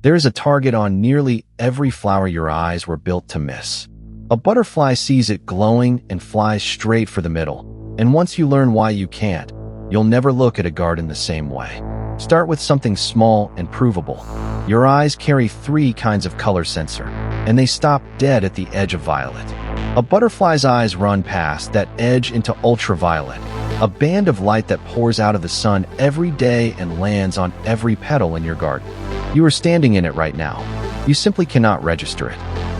There is a target on nearly every flower your eyes were built to miss. A butterfly sees it glowing and flies straight for the middle. And once you learn why you can't, you'll never look at a garden the same way. Start with something small and provable. Your eyes carry 3 kinds of color sensor, and they stop dead at the edge of violet. A butterfly's eyes run past that edge into ultraviolet, a band of light that pours out of the sun every day and lands on every petal in your garden. You are standing in it right now. You simply cannot register it.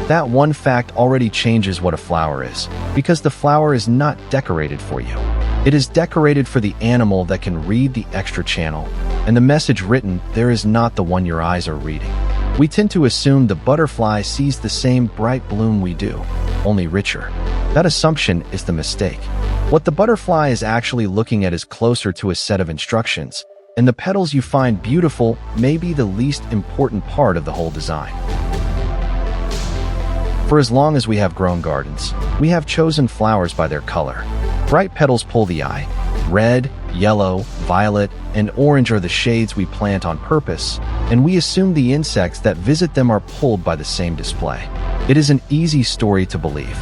That one fact already changes what a flower is, because the flower is not decorated for you. It is decorated for the animal that can read the extra channel, and the message written there is not the one your eyes are reading. We tend to assume the butterfly sees the same bright bloom we do, only richer. That assumption is the mistake. What the butterfly is actually looking at is closer to a set of instructions, and the petals you find beautiful may be the least important part of the whole design. For as long as we have grown gardens, we have chosen flowers by their color. Bright petals pull the eye. Red, yellow, violet, and orange are the shades we plant on purpose, and we assume the insects that visit them are pulled by the same display. It is an easy story to believe.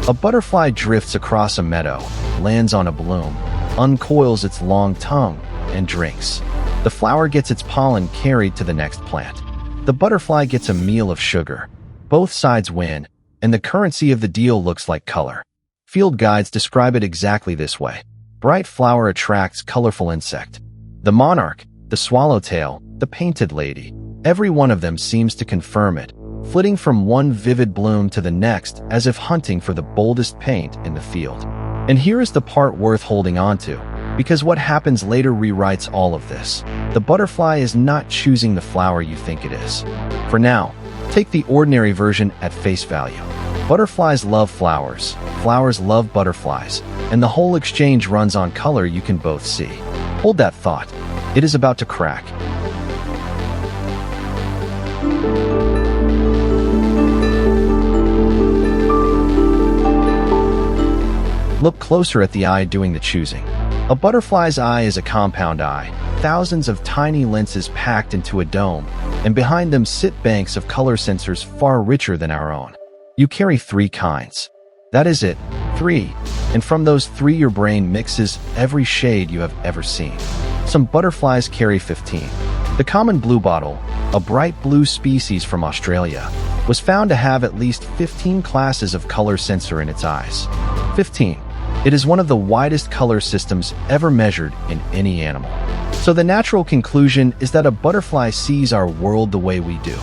A butterfly drifts across a meadow, lands on a bloom, uncoils its long tongue, and drinks. The flower gets its pollen carried to the next plant. The butterfly gets a meal of sugar. Both sides win, and the currency of the deal looks like color. Field guides describe it exactly this way. Bright flower attracts colorful insect. The monarch, the swallowtail, the painted lady, every one of them seems to confirm it, flitting from one vivid bloom to the next as if hunting for the boldest paint in the field. And here is the part worth holding on to, because what happens later rewrites all of this. The butterfly is not choosing the flower you think it is. For now, take the ordinary version at face value. Butterflies love flowers, flowers love butterflies, and the whole exchange runs on color you can both see. Hold that thought. It is about to crack. Look closer at the eye doing the choosing. A butterfly's eye is a compound eye, thousands of tiny lenses packed into a dome, and behind them sit banks of color sensors far richer than our own. You carry 3 kinds. That is it, 3. And from those 3 your brain mixes every shade you have ever seen. Some butterflies carry 15. The common bluebottle, a bright blue species from Australia, was found to have at least 15 classes of color sensor in its eyes. 15. It is one of the widest color systems ever measured in any animal. So the natural conclusion is that a butterfly sees our world the way we do,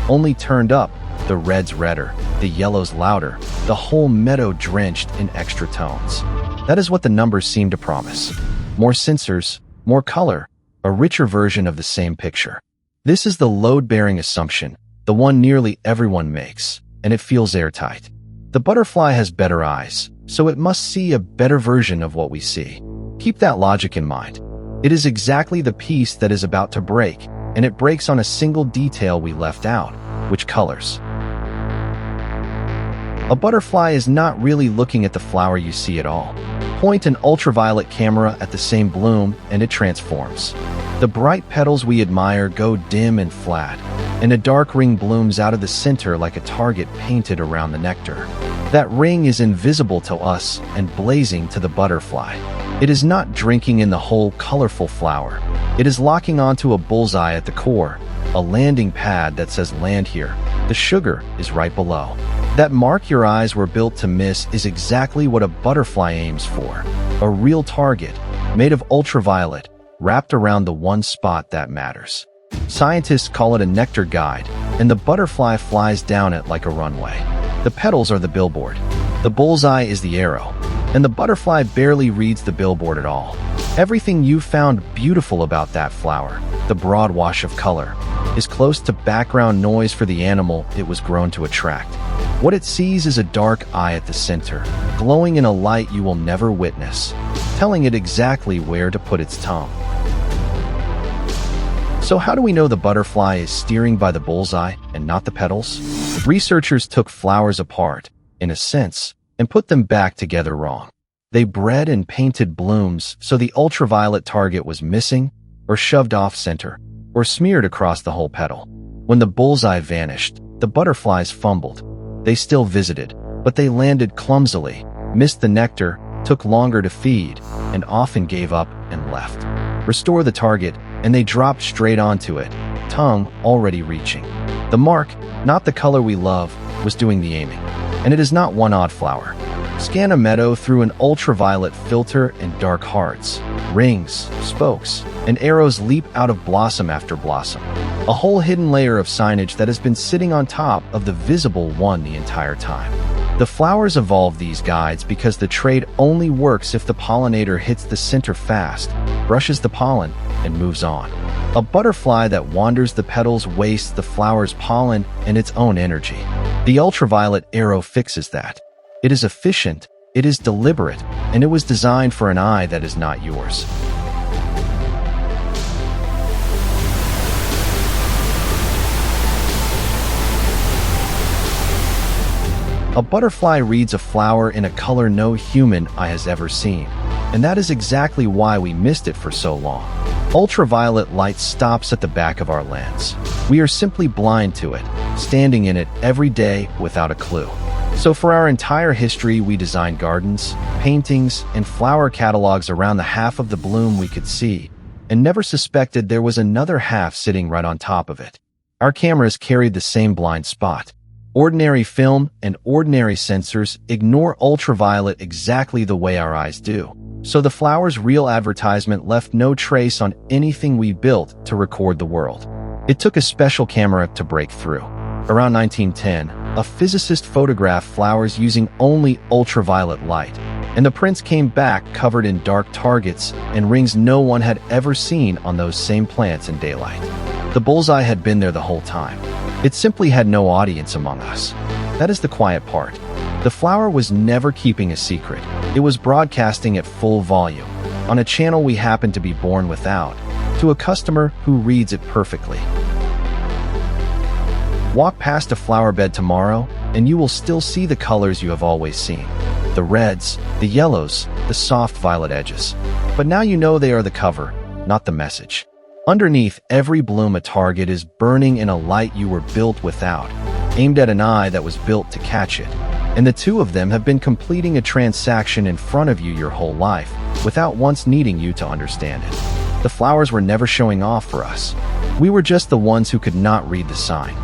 only turned up. The red's redder, the yellow's louder, the whole meadow drenched in extra tones. That is what the numbers seem to promise. More sensors, more color, a richer version of the same picture. This is the load-bearing assumption, the one nearly everyone makes, and it feels airtight. The butterfly has better eyes, so it must see a better version of what we see. Keep that logic in mind. It is exactly the piece that is about to break, and it breaks on a single detail we left out, which colors. A butterfly is not really looking at the flower you see at all. Point an ultraviolet camera at the same bloom and it transforms. The bright petals we admire go dim and flat, and a dark ring blooms out of the center like a target painted around the nectar. That ring is invisible to us and blazing to the butterfly. It is not drinking in the whole colorful flower. It is locking onto a bullseye at the core, a landing pad that says land here. The sugar is right below. That mark your eyes were built to miss is exactly what a butterfly aims for. A real target, made of ultraviolet, wrapped around the one spot that matters. Scientists call it a nectar guide, and the butterfly flies down it like a runway. The petals are the billboard. The bullseye is the arrow, and the butterfly barely reads the billboard at all. Everything you found beautiful about that flower, the broad wash of color, is close to background noise for the animal it was grown to attract. What it sees is a dark eye at the center, glowing in a light you will never witness, telling it exactly where to put its tongue. So how do we know the butterfly is steering by the bullseye and not the petals? Researchers took flowers apart, in a sense, and put them back together wrong. They bred and painted blooms so the ultraviolet target was missing, or shoved off center, or smeared across the whole petal. When the bullseye vanished, the butterflies fumbled. They still visited, but they landed clumsily, missed the nectar, took longer to feed, and often gave up and left. Restore the target, and they dropped straight onto it, tongue already reaching. The mark, not the color we love, was doing the aiming. And it is not one odd flower. Scan a meadow through an ultraviolet filter and dark hearts, rings, spokes, and arrows leap out of blossom after blossom. A whole hidden layer of signage that has been sitting on top of the visible one the entire time. The flowers evolve these guides because the trade only works if the pollinator hits the center fast, brushes the pollen, and moves on. A butterfly that wanders the petals wastes the flower's pollen and its own energy. The ultraviolet arrow fixes that. It is efficient, it is deliberate, and it was designed for an eye that is not yours. A butterfly reads a flower in a color no human eye has ever seen, and that is exactly why we missed it for so long. Ultraviolet light stops at the back of our lens. We are simply blind to it, standing in it every day without a clue. So for our entire history, we designed gardens, paintings, and flower catalogs around the half of the bloom we could see, and never suspected there was another half sitting right on top of it. Our cameras carried the same blind spot. Ordinary film and ordinary sensors ignore ultraviolet exactly the way our eyes do. So the flower's real advertisement left no trace on anything we built to record the world. It took a special camera to break through. Around 1910, a physicist photographed flowers using only ultraviolet light, and the prints came back covered in dark targets and rings no one had ever seen on those same plants in daylight. The bullseye had been there the whole time. It simply had no audience among us. That is the quiet part. The flower was never keeping a secret. It was broadcasting at full volume, on a channel we happened to be born without, to a customer who reads it perfectly. Walk past a flower bed tomorrow, and you will still see the colors you have always seen. The reds, the yellows, the soft violet edges. But now you know they are the cover, not the message. Underneath every bloom a target is burning in a light you were built without, aimed at an eye that was built to catch it. And the two of them have been completing a transaction in front of you your whole life, without once needing you to understand it. The flowers were never showing off for us. We were just the ones who could not read the sign.